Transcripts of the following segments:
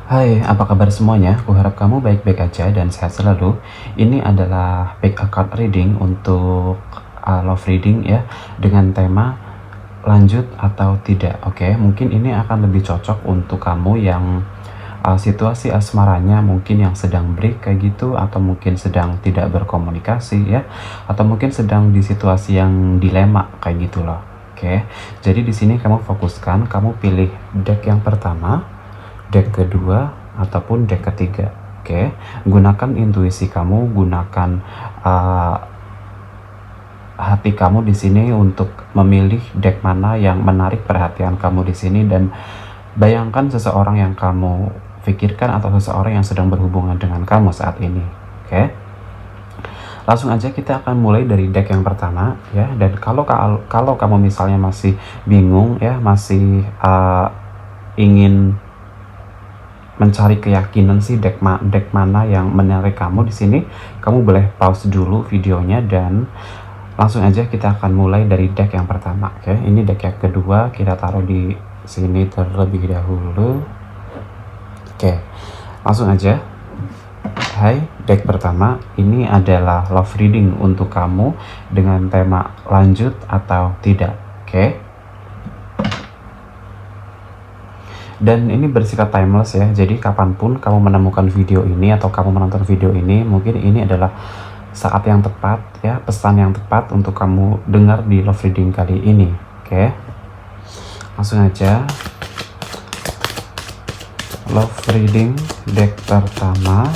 Hai, apa kabar semuanya? Kuharap kamu baik-baik aja dan sehat selalu. Ini adalah pick account reading untuk love reading ya, dengan tema lanjut atau tidak. Oke, mungkin ini akan lebih cocok untuk kamu yang situasi asmaranya mungkin yang sedang break kayak gitu, atau mungkin sedang tidak berkomunikasi ya, atau mungkin sedang di situasi yang dilema kayak gitu loh. Oke, jadi di sini kamu fokuskan, kamu pilih deck yang pertama, deck kedua, ataupun deck ketiga. Oke, gunakan intuisi kamu, gunakan uh, hati kamu di sini untuk memilih deck mana yang menarik perhatian kamu di sini, dan bayangkan seseorang yang kamu pikirkan atau seseorang yang sedang berhubungan dengan kamu saat ini. Oke, langsung aja kita akan mulai dari deck yang pertama ya. Dan kalau kamu misalnya masih bingung ya, masih ingin mencari keyakinan sih deck mana yang menarik kamu di sini, kamu boleh pause dulu videonya dan langsung aja kita akan mulai dari deck yang pertama. Oke, ini deck yang kedua, kita taruh di sini terlebih dahulu. Oke, langsung aja. Hai, deck pertama ini adalah love reading untuk kamu dengan tema lanjut atau tidak. Oke, dan ini bersifat timeless ya, jadi kapanpun kamu menemukan video ini atau kamu menonton video ini, mungkin ini adalah saat yang tepat ya, pesan yang tepat untuk kamu dengar di love reading kali ini. Oke, langsung aja. Love reading deck pertama,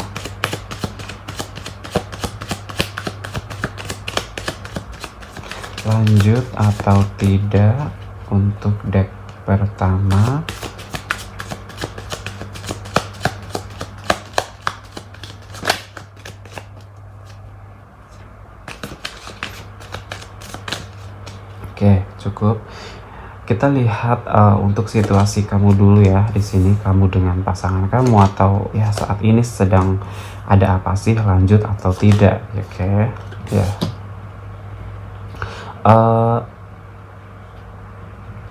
lanjut atau tidak untuk deck pertama. Oke, cukup. Kita lihat untuk situasi kamu dulu ya. Di sini kamu dengan pasangan kamu atau ya saat ini sedang ada apa sih, lanjut atau tidak? Oke, ya.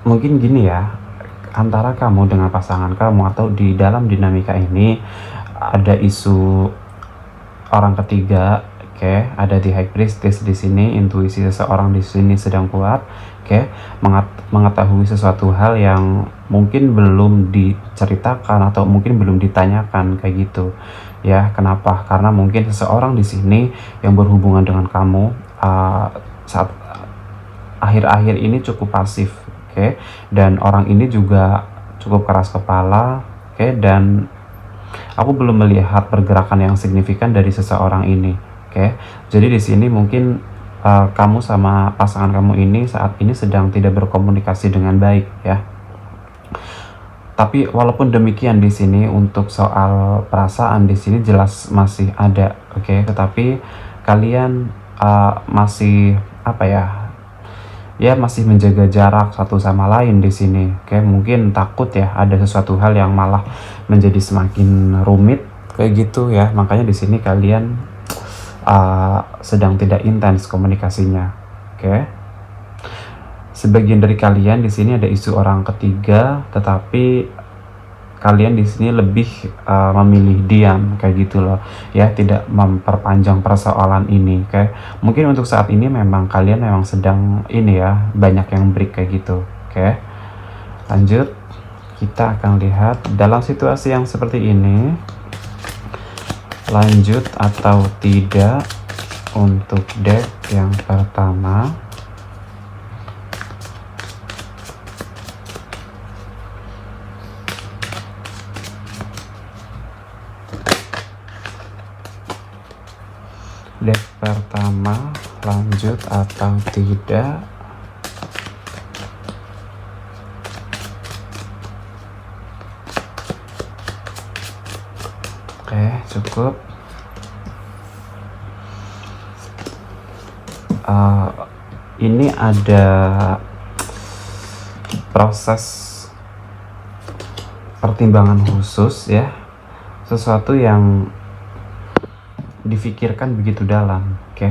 Mungkin gini ya, antara kamu dengan pasangan kamu atau di dalam dinamika ini ada isu orang ketiga. Oke, ada di High Priestess di sini, intuisi seseorang di sini sedang kuat. Oke, mengetahui sesuatu hal yang mungkin belum diceritakan atau mungkin belum ditanyakan kayak gitu. Ya, kenapa? Karena mungkin seseorang di sini yang berhubungan dengan kamu saat akhir-akhir ini cukup pasif. Oke, dan orang ini juga cukup keras kepala. Oke, dan aku belum melihat pergerakan yang signifikan dari seseorang ini. Oke, jadi di sini mungkin kamu sama pasangan kamu ini saat ini sedang tidak berkomunikasi dengan baik ya. Tapi walaupun demikian di sini untuk soal perasaan di sini jelas masih ada, oke. Tetapi kalian masih apa ya? Ya masih menjaga jarak satu sama lain di sini. Oke, mungkin takut ya ada sesuatu hal yang malah menjadi semakin rumit kayak gitu ya. Makanya di sini kalian sedang tidak intens komunikasinya. Oke. Sebagian dari kalian di sini ada isu orang ketiga, tetapi kalian di sini lebih memilih diam kayak gitu loh ya, tidak memperpanjang persoalan ini. Oke. Mungkin untuk saat ini memang kalian memang sedang ini ya, banyak yang break kayak gitu. Oke. Lanjut, kita akan lihat dalam situasi yang seperti ini, lanjut atau tidak untuk deck yang pertama. Deck pertama, lanjut atau tidak. Oke, cukup. Ini ada proses pertimbangan khusus ya, sesuatu yang difikirkan begitu dalam. Oke,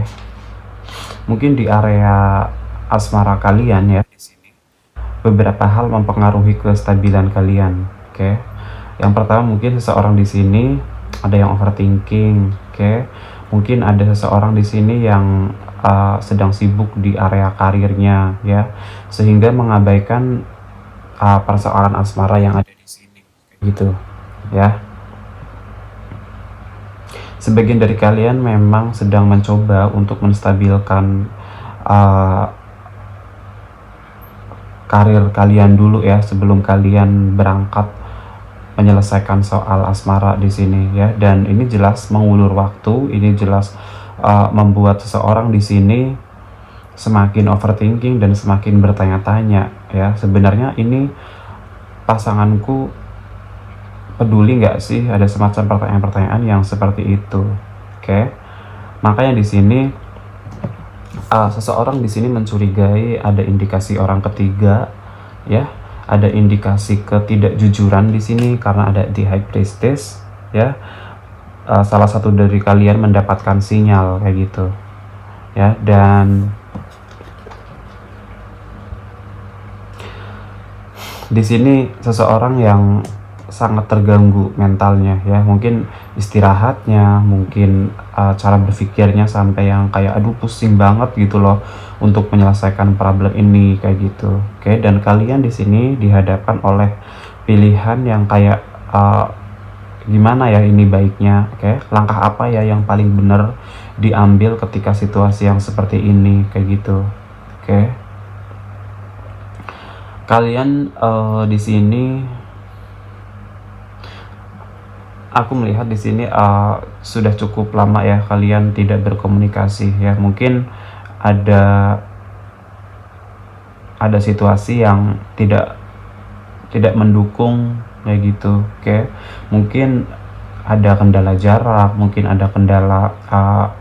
mungkin di area asmara kalian ya, beberapa hal mempengaruhi kestabilan kalian. Oke, Yang pertama mungkin seseorang di sini ada yang overthinking, oke. Mungkin ada seseorang di sini yang sedang sibuk di area karirnya ya, sehingga mengabaikan persoalan asmara yang ada di sini gitu ya. Sebagian dari kalian memang sedang mencoba untuk menstabilkan karir kalian dulu ya, sebelum kalian berangkat menyelesaikan soal asmara di sini ya. Dan ini jelas mengulur waktu, ini jelas membuat seseorang di sini semakin overthinking dan semakin bertanya-tanya ya, sebenarnya ini pasanganku peduli nggak sih, ada semacam pertanyaan-pertanyaan yang seperti itu. Oke. Makanya di sini seseorang di sini mencurigai ada indikasi orang ketiga ya, ada indikasi ketidakjujuran di sini karena ada di High Priestess ya. Salah satu dari kalian mendapatkan sinyal kayak gitu ya. Dan di sini seseorang yang sangat terganggu mentalnya ya, mungkin istirahatnya, mungkin cara berpikirnya sampai yang kayak aduh pusing banget gitu loh untuk menyelesaikan problem ini kayak gitu. Oke, dan kalian di sini dihadapkan oleh pilihan yang kayak gimana ya ini baiknya, oke, langkah apa ya yang paling benar diambil ketika situasi yang seperti ini kayak gitu. Oke, kalian di sini aku melihat di sini sudah cukup lama ya kalian tidak berkomunikasi ya. Mungkin ada situasi yang tidak mendukung kayak gitu. Oke. Mungkin ada kendala jarak, mungkin ada kendala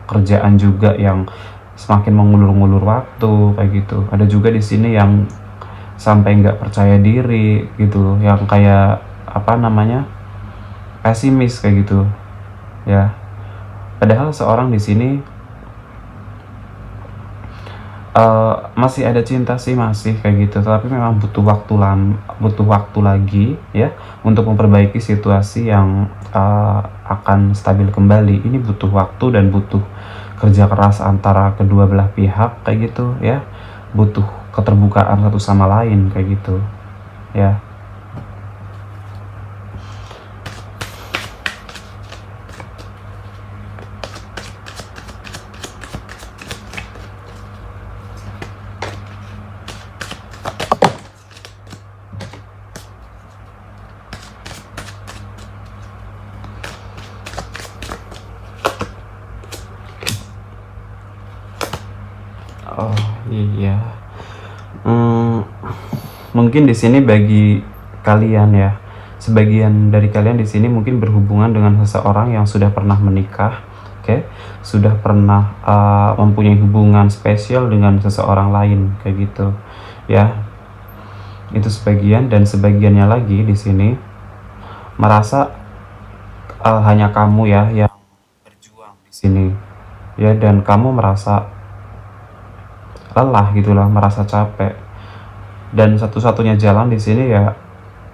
kerjaan juga yang semakin mengulur-ngulur waktu kayak gitu. Ada juga di sini yang sampai nggak percaya diri gitu, yang kayak apa namanya, pesimis kayak gitu ya. Padahal seorang di sini masih ada cinta sih, masih kayak gitu, tapi memang butuh waktu lagi ya untuk memperbaiki situasi yang akan stabil kembali. Ini butuh waktu dan butuh kerja keras antara kedua belah pihak kayak gitu ya, butuh keterbukaan satu sama lain kayak gitu ya. Oh iya, mungkin di sini bagi kalian ya, sebagian dari kalian di sini mungkin berhubungan dengan seseorang yang sudah pernah menikah, oke, sudah pernah mempunyai hubungan spesial dengan seseorang lain kayak gitu ya. Itu sebagian, dan sebagiannya lagi di sini merasa hanya kamu ya yang berjuang di sini ya, dan kamu merasa lelah gitulah, merasa capek. Dan satu-satunya jalan di sini ya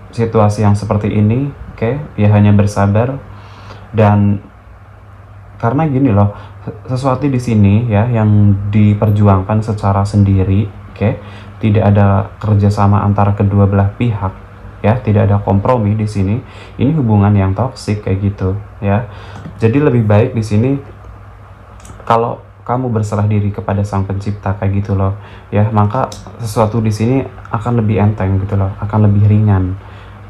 situasi yang seperti ini, oke, ya hanya bersabar. Dan karena gini loh, sesuatu di sini ya yang diperjuangkan secara sendiri, oke, tidak ada kerjasama antara kedua belah pihak ya, tidak ada kompromi di sini. Ini hubungan yang toksik kayak gitu ya. Jadi lebih baik di sini kalau kamu berserah diri kepada Sang Pencipta kayak gitu loh ya, maka sesuatu di sini akan lebih enteng gitu loh, akan lebih ringan.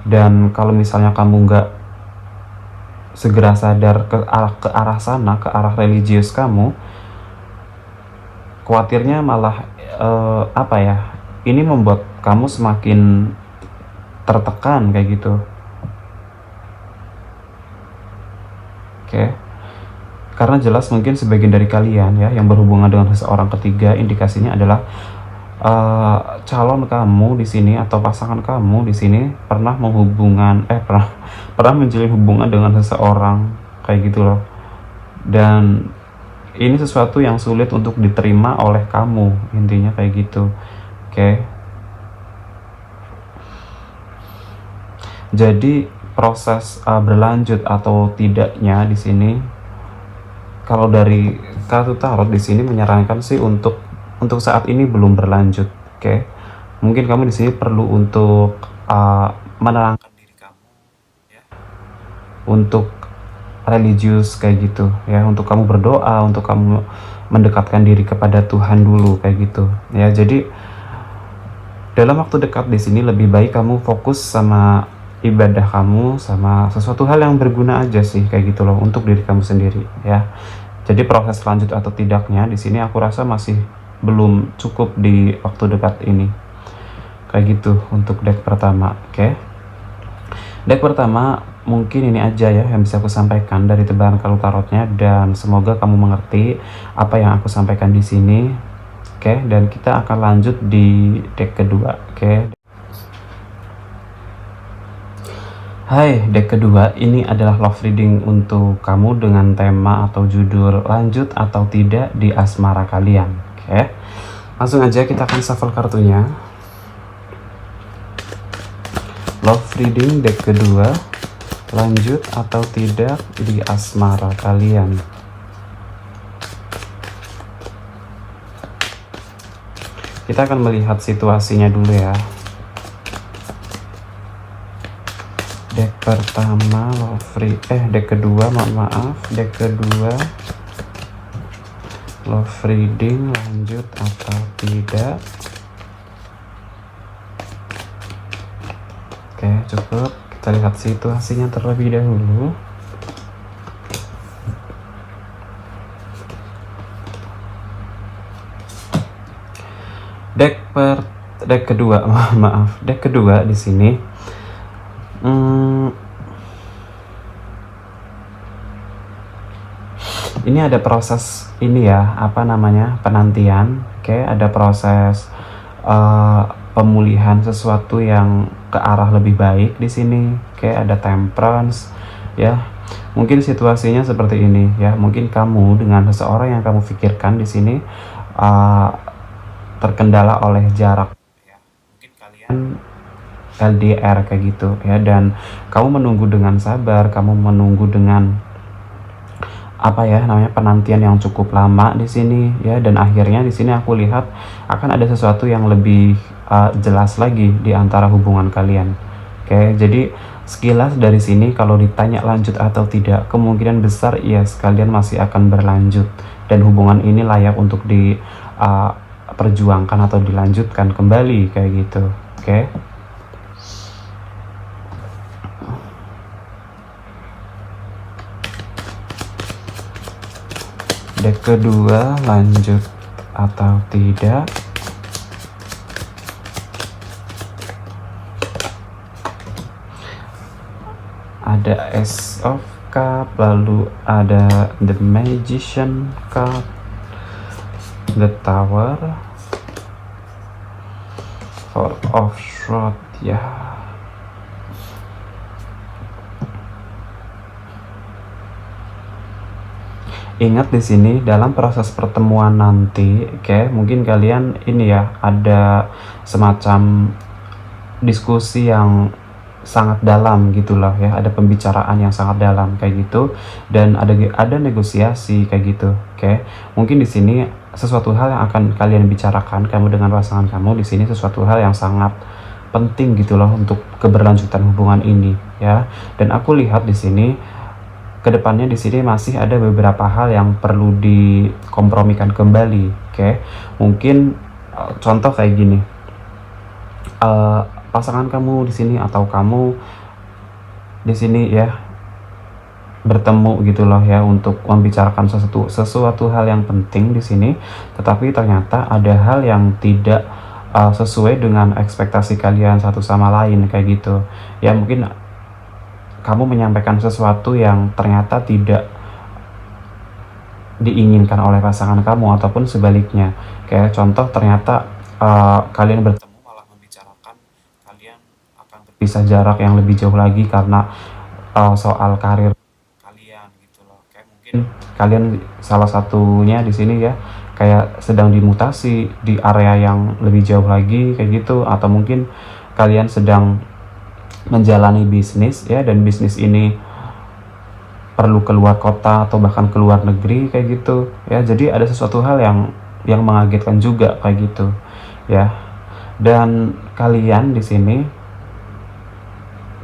Dan kalau misalnya kamu nggak segera sadar ke arah sana, ke arah religius kamu, khawatirnya malah apa ya, ini membuat kamu semakin tertekan kayak gitu. Oke. Karena jelas mungkin sebagian dari kalian ya yang berhubungan dengan seseorang ketiga, indikasinya adalah calon kamu di sini atau pasangan kamu di sini pernah pernah menjalin hubungan dengan seseorang kayak gitu loh. Dan ini sesuatu yang sulit untuk diterima oleh kamu, intinya kayak gitu. Oke. Jadi proses berlanjut atau tidaknya di sini, kalau dari kartu tarot di sini menyarankan sih untuk saat ini belum berlanjut. Oke. Mungkin kamu di sini perlu untuk menenangkan diri kamu ya. Untuk religius kayak gitu ya, untuk kamu berdoa, untuk kamu mendekatkan diri kepada Tuhan dulu kayak gitu ya. Jadi dalam waktu dekat di sini lebih baik kamu fokus sama ibadah kamu, sama sesuatu hal yang berguna aja sih kayak gitu loh untuk diri kamu sendiri ya. Jadi proses lanjut atau tidaknya di sini aku rasa masih belum cukup di waktu dekat ini. Kayak gitu untuk deck pertama, oke. Deck pertama mungkin ini aja ya yang bisa aku sampaikan dari tebaran kartu tarotnya, dan semoga kamu mengerti apa yang aku sampaikan di sini. Oke, dan kita akan lanjut di deck kedua, oke. Hai, deck kedua ini adalah love reading untuk kamu dengan tema atau judul lanjut atau tidak di asmara kalian. Oke, langsung aja kita akan shuffle kartunya. Love reading deck kedua, lanjut atau tidak di asmara kalian. Kita akan melihat situasinya dulu ya. Deck pertama deck kedua, maaf, deck kedua love reading lanjut atau tidak. Oke, cukup. Kita lihat situasinya terlebih dahulu. Deck kedua, maaf, deck kedua di sini. Ini ada proses ini ya, apa namanya, penantian. Oke, ada proses pemulihan sesuatu yang ke arah lebih baik di sini. Oke, ada temperance ya. Mungkin situasinya seperti ini ya. Mungkin kamu dengan seseorang yang kamu pikirkan di sini terkendala oleh jarak ya. Mungkin kalian LDR kayak gitu ya, dan kamu menunggu dengan sabar, kamu menunggu dengan apa ya namanya, penantian yang cukup lama di sini ya, dan akhirnya di sini aku lihat akan ada sesuatu yang lebih jelas lagi di antara hubungan kalian. Oke, jadi sekilas dari sini kalau ditanya lanjut atau tidak, kemungkinan besar ya sekalian masih akan berlanjut, dan hubungan ini layak untuk diperjuangkan atau dilanjutkan kembali kayak gitu. Oke. Deck kedua lanjut atau tidak. Ada Ace of Cup, lalu ada The Magician card, The Tower, Four of Swords ya. Ingat di sini dalam proses pertemuan nanti, oke, mungkin kalian ini ya ada semacam diskusi yang sangat dalam gitulah ya, ada pembicaraan yang sangat dalam kayak gitu, dan ada negosiasi kayak gitu, oke. Mungkin di sini sesuatu hal yang akan kalian bicarakan kamu dengan pasangan kamu di sini, sesuatu hal yang sangat penting gitu loh untuk keberlanjutan hubungan ini ya. Dan aku lihat di sini kedepannya di sini masih ada beberapa hal yang perlu dikompromikan kembali, oke. Mungkin contoh kayak gini, pasangan kamu di sini atau kamu di sini ya bertemu gitu loh ya untuk membicarakan sesuatu hal yang penting di sini, tetapi ternyata ada hal yang tidak sesuai dengan ekspektasi kalian satu sama lain kayak gitu ya. Mungkin kamu menyampaikan sesuatu yang ternyata tidak diinginkan oleh pasangan kamu, ataupun sebaliknya. Kayak contoh, ternyata kalian bertemu malah membicarakan kalian akan berpisah jarak yang lebih jauh lagi karena soal karir kalian gitu loh. Kayak mungkin kalian salah satunya di sini ya kayak sedang dimutasi di area yang lebih jauh lagi kayak gitu, atau mungkin kalian sedang menjalani bisnis ya, dan bisnis ini perlu keluar kota atau bahkan keluar negeri kayak gitu ya. Jadi ada sesuatu hal yang mengagetkan juga kayak gitu ya. Dan kalian di sini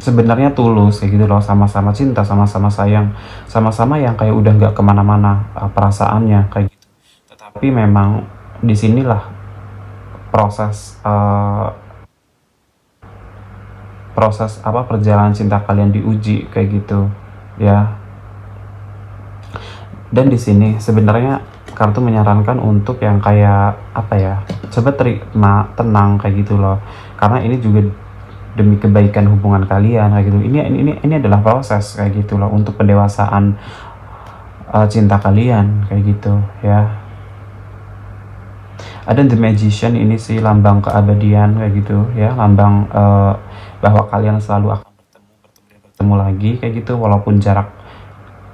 sebenarnya tulus kayak gitu loh, sama-sama cinta, sama-sama sayang, sama-sama yang kayak udah nggak kemana-mana perasaannya kayak gitu. Tetapi memang disinilah proses perjalanan cinta kalian diuji kayak gitu ya. Dan di sini sebenarnya kartu menyarankan untuk yang kayak apa ya, coba terima, tenang kayak gitu loh, karena ini juga demi kebaikan hubungan kalian kayak gitu. Ini adalah proses kayak gitu loh untuk pendewasaan cinta kalian kayak gitu ya. Ada The Magician, ini sih lambang keabadian kayak gitu ya, lambang bahwa kalian selalu akan bertemu lagi kayak gitu walaupun jarak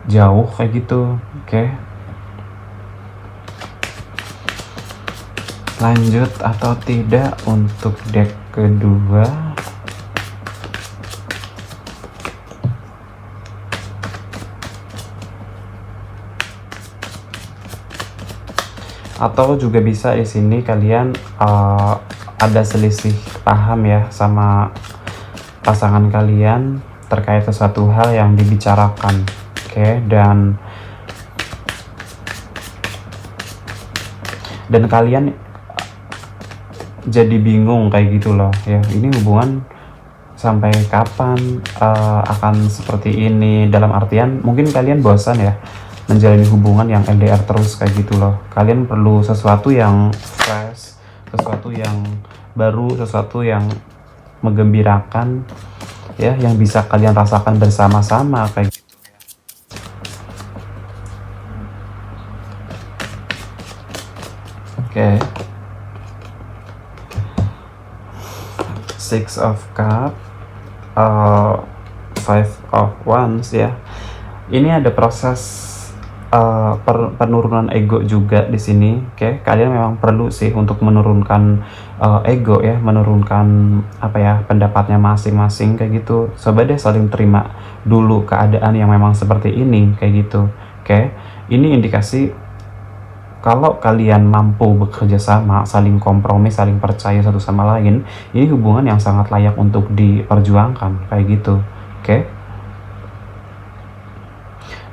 jauh kayak gitu. Oke. Lanjut atau tidak untuk deck kedua. Atau juga bisa di sini kalian ada selisih paham ya sama pasangan kalian terkait sesuatu hal yang dibicarakan. Oke, dan kalian jadi bingung kayak gitu loh ya, ini hubungan sampai kapan akan seperti ini, dalam artian mungkin kalian bosan ya menjalani hubungan yang LDR terus kayak gitu loh. Kalian perlu sesuatu yang fresh, sesuatu yang baru, sesuatu yang menggembirakan ya, yang bisa kalian rasakan bersama-sama kayak gitu. Oke. Six of Cups, Five of Wands ya. Ini ada proses penurunan ego juga di sini. Oke, kalian memang perlu sih untuk menurunkan ego ya, menurunkan apa ya, pendapatnya masing-masing kayak gitu. Coba deh saling terima dulu keadaan yang memang seperti ini kayak gitu. Oke, ini indikasi kalau kalian mampu bekerja sama, saling kompromi, saling percaya satu sama lain, ini hubungan yang sangat layak untuk diperjuangkan kayak gitu. Oke.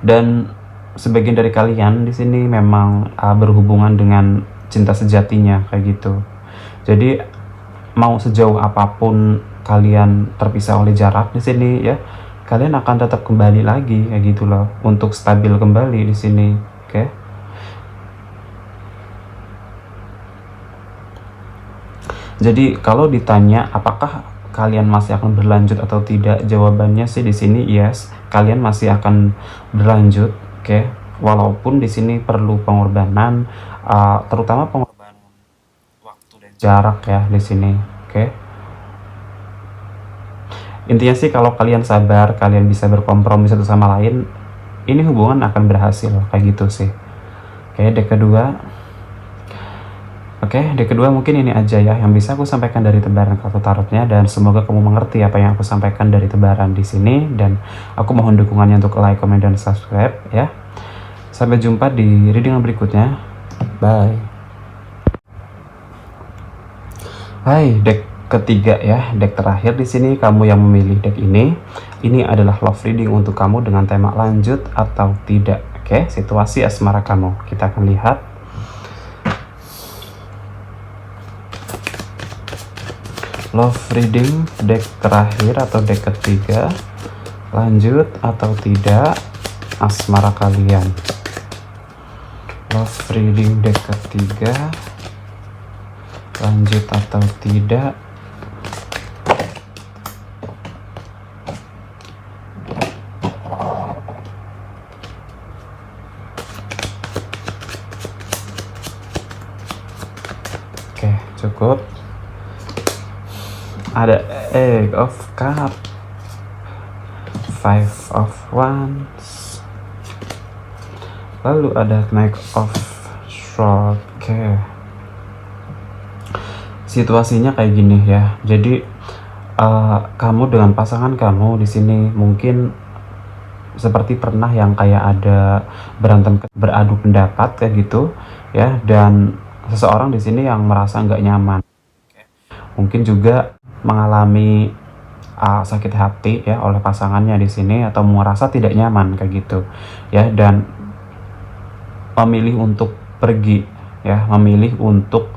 Dan sebagian dari kalian di sini memang berhubungan dengan cinta sejatinya kayak gitu. Jadi mau sejauh apapun kalian terpisah oleh jarak di sini ya, kalian akan tetap kembali lagi kayak gitu loh, untuk stabil kembali di sini. Oke. Jadi kalau ditanya apakah kalian masih akan berlanjut atau tidak, jawabannya sih di sini yes, kalian masih akan berlanjut, oke. Walaupun di sini perlu pengorbanan, terutama pengorbanan waktu dan jarak ya di sini, oke. Intinya sih kalau kalian sabar, kalian bisa berkompromi satu sama lain, ini hubungan akan berhasil kayak gitu sih. Oke, deck kedua. Oke, deck kedua mungkin ini aja ya yang bisa aku sampaikan dari tebaran kartu tarotnya, dan semoga kamu mengerti apa yang aku sampaikan dari tebaran di sini, dan aku mohon dukungannya untuk like, comment, dan subscribe ya. Sampai jumpa di reading berikutnya. Bye. Hai, deck ketiga ya, deck terakhir di sini kamu yang memilih deck ini. Ini adalah love reading untuk kamu dengan tema lanjut atau tidak. Oke, situasi asmara kamu. Kita akan lihat. Love reading deck terakhir atau deck ketiga, lanjut atau tidak asmara kalian. Love reading deck ketiga, lanjut atau tidak. Oke, cukup. Ada Eight of Cups, Five of Wands, lalu ada Knight of Swords. Oke. Situasinya kayak gini ya. Jadi kamu dengan pasangan kamu di sini mungkin seperti pernah yang kayak ada beradu pendapat kayak gitu ya, dan seseorang di sini yang merasa nggak nyaman. Mungkin juga mengalami sakit hati ya oleh pasangannya di sini, atau merasa tidak nyaman kayak gitu ya, dan memilih untuk pergi ya, memilih untuk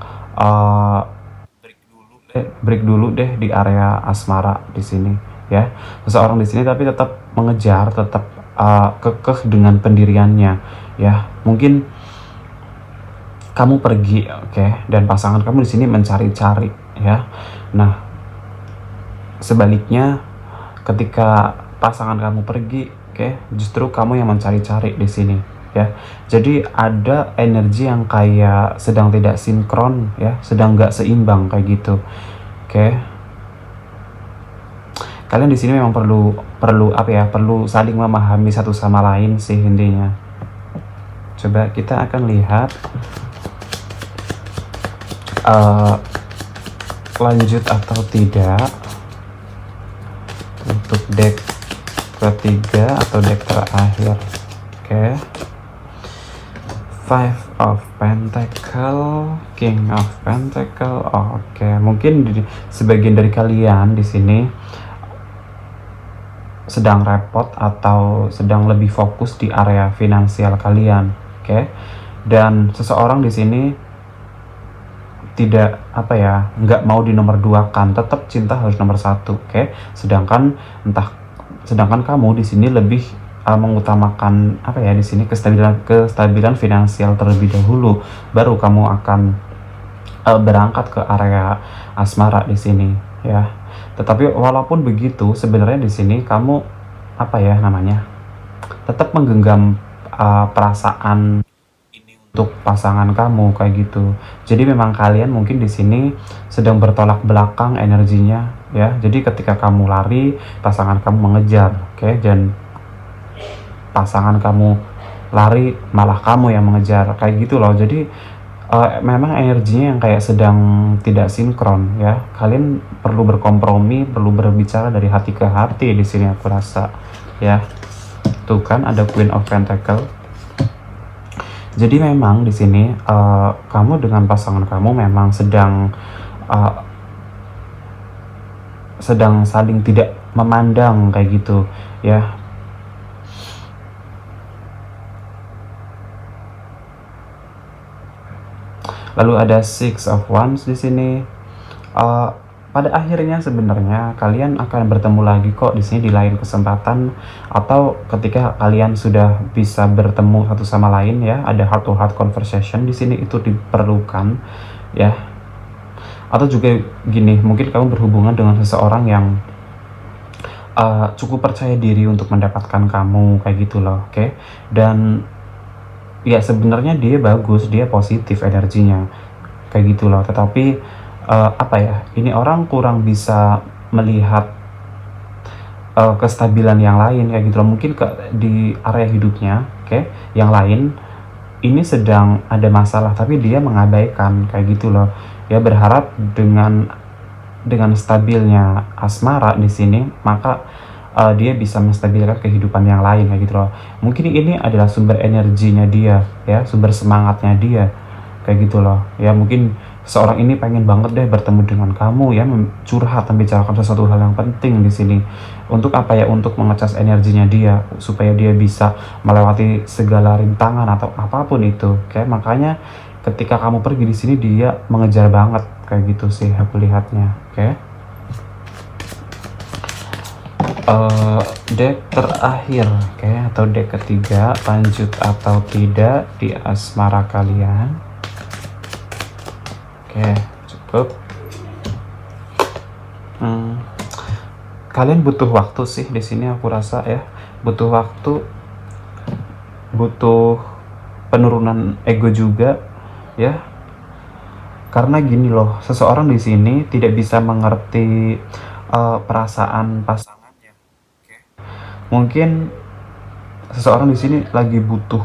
break dulu deh di area asmara di sini ya. Seseorang di sini tapi tetap mengejar, tetap kekeh dengan pendiriannya ya. Mungkin kamu pergi, oke, dan pasangan kamu di sini mencari-cari ya. Nah, sebaliknya ketika pasangan kamu pergi, oke, justru kamu yang mencari-cari di sini ya. Jadi ada energi yang kayak sedang tidak sinkron ya, sedang nggak seimbang kayak gitu. Oke. Kalian di sini memang perlu apa ya? Perlu saling memahami satu sama lain sih intinya. Coba kita akan lihat lanjut atau tidak untuk deck ketiga atau deck terakhir. Oke. Five of Pentacle, King of Pentacle. Oke. Mungkin sebagian dari kalian di sini sedang repot atau sedang lebih fokus di area finansial kalian, oke? Dan seseorang di sini tidak apa ya, nggak mau di nomor dua kan, tetap cinta harus nomor satu, oke? Sedangkan kamu di sini lebih mengutamakan apa ya, di sini kestabilan finansial terlebih dahulu, baru kamu akan berangkat ke area asmara di sini ya. Tetapi walaupun begitu, sebenarnya di sini kamu apa ya namanya, tetap menggenggam perasaan ini untuk pasangan kamu kayak gitu. Jadi memang kalian mungkin di sini sedang bertolak belakang energinya ya. Jadi ketika kamu lari, pasangan kamu mengejar, oke? Dan pasangan kamu lari, malah kamu yang mengejar kayak gitu loh. Jadi memang energinya yang kayak sedang tidak sinkron ya. Kalian perlu berkompromi, perlu berbicara dari hati ke hati di sini aku rasa ya. Tuh kan ada Queen of Pentacle. Jadi memang di sini kamu dengan pasangan kamu memang sedang saling tidak memandang kayak gitu ya. Lalu ada Six of Wands di sini. Pada akhirnya sebenarnya kalian akan bertemu lagi kok di sini di lain kesempatan, atau ketika kalian sudah bisa bertemu satu sama lain ya, ada heart to heart conversation di sini itu diperlukan ya. Atau juga gini, mungkin kamu berhubungan dengan seseorang yang cukup percaya diri untuk mendapatkan kamu kayak gitu loh, oke? Dan ya sebenarnya dia bagus, dia positif energinya kayak gitu loh, tetapi apa ya, ini orang kurang bisa melihat kestabilan yang lain kayak gitu loh. Mungkin di area hidupnya, oke, yang lain ini sedang ada masalah tapi dia mengabaikan kayak gitu loh ya. Berharap dengan stabilnya asmara di sini, maka dia bisa menstabilkan kehidupan yang lain kayak gitu loh. Mungkin ini adalah sumber energinya dia ya, sumber semangatnya dia kayak gitu loh ya. Mungkin seorang ini pengen banget deh bertemu dengan kamu ya, curhat, membicarakan sesuatu hal yang penting di sini. Untuk apa ya? Untuk mengecas energinya dia supaya dia bisa melewati segala rintangan atau apapun itu. Oke, makanya ketika kamu pergi di sini dia mengejar banget kayak gitu sih aku lihatnya. Oke. Deck terakhir, oke, atau deck ketiga, lanjut atau tidak di asmara kalian. Oke, cukup. Kalian butuh waktu sih di sini aku rasa ya, butuh waktu, butuh penurunan ego juga ya. Karena gini loh, seseorang di sini tidak bisa mengerti perasaan pasangan. Mungkin seseorang di sini lagi butuh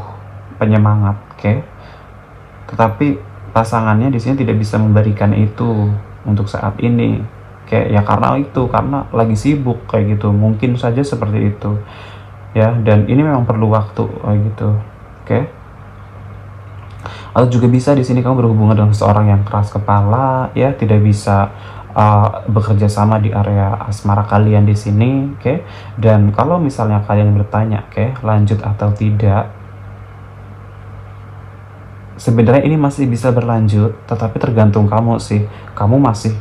penyemangat, oke? Tetapi pasangannya di sini tidak bisa memberikan itu untuk saat ini. kayak ya karena lagi sibuk kayak gitu, mungkin saja seperti itu ya, dan ini memang perlu waktu kayak gitu. Oke. Atau juga bisa di sini kamu berhubungan dengan seseorang yang keras kepala ya, tidak bisa bekerja sama di area asmara kalian di sini, oke. Dan kalau misalnya kalian bertanya, oke, lanjut atau tidak, sebenarnya ini masih bisa berlanjut, tetapi tergantung kamu sih. Kamu masih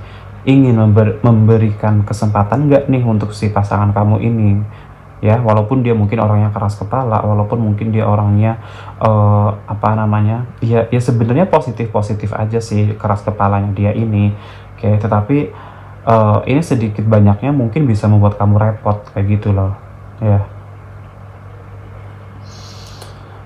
ingin memberikan kesempatan nggak nih untuk si pasangan kamu ini? Ya, walaupun dia mungkin orangnya keras kepala, walaupun mungkin dia orangnya apa namanya, ya sebenarnya positif aja sih keras kepalanya dia ini, oke. Tetapi ini sedikit banyaknya mungkin bisa membuat kamu repot kayak gitu loh, ya.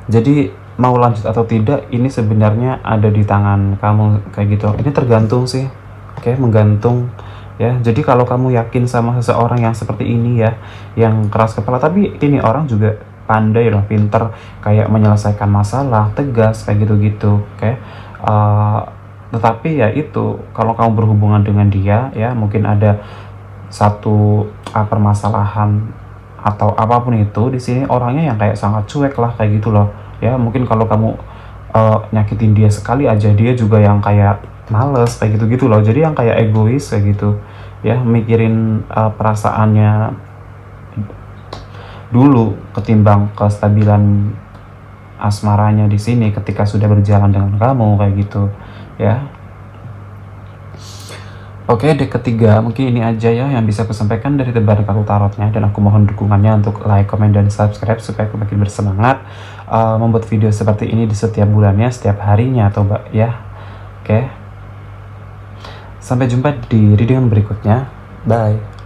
Jadi mau lanjut atau tidak ini sebenarnya ada di tangan kamu kayak gitu. Ini tergantung sih, oke, menggantung ya. Jadi kalau kamu yakin sama seseorang yang seperti ini ya, yang keras kepala, tapi ini orang juga pandai loh, pinter kayak menyelesaikan masalah, tegas kayak gitu-gitu, oke. Tetapi ya itu, kalau kamu berhubungan dengan dia ya, mungkin ada satu permasalahan atau apapun itu, di sini orangnya yang kayak sangat cuek lah kayak gitu loh ya. Mungkin kalau kamu nyakitin dia sekali aja, dia juga yang kayak males kayak gitu-gitu loh, jadi yang kayak egois kayak gitu ya, mikirin perasaannya dulu ketimbang kestabilan asmaranya di sini ketika sudah berjalan dengan kamu kayak gitu ya. Oke, deck ketiga mungkin ini aja ya yang bisa aku sampaikan dari tebaran kartu tarotnya, dan aku mohon dukungannya untuk like, comment, dan subscribe supaya aku makin bersemangat membuat video seperti ini di setiap bulannya, setiap harinya atau ya. Oke, sampai jumpa di reading berikutnya. Bye.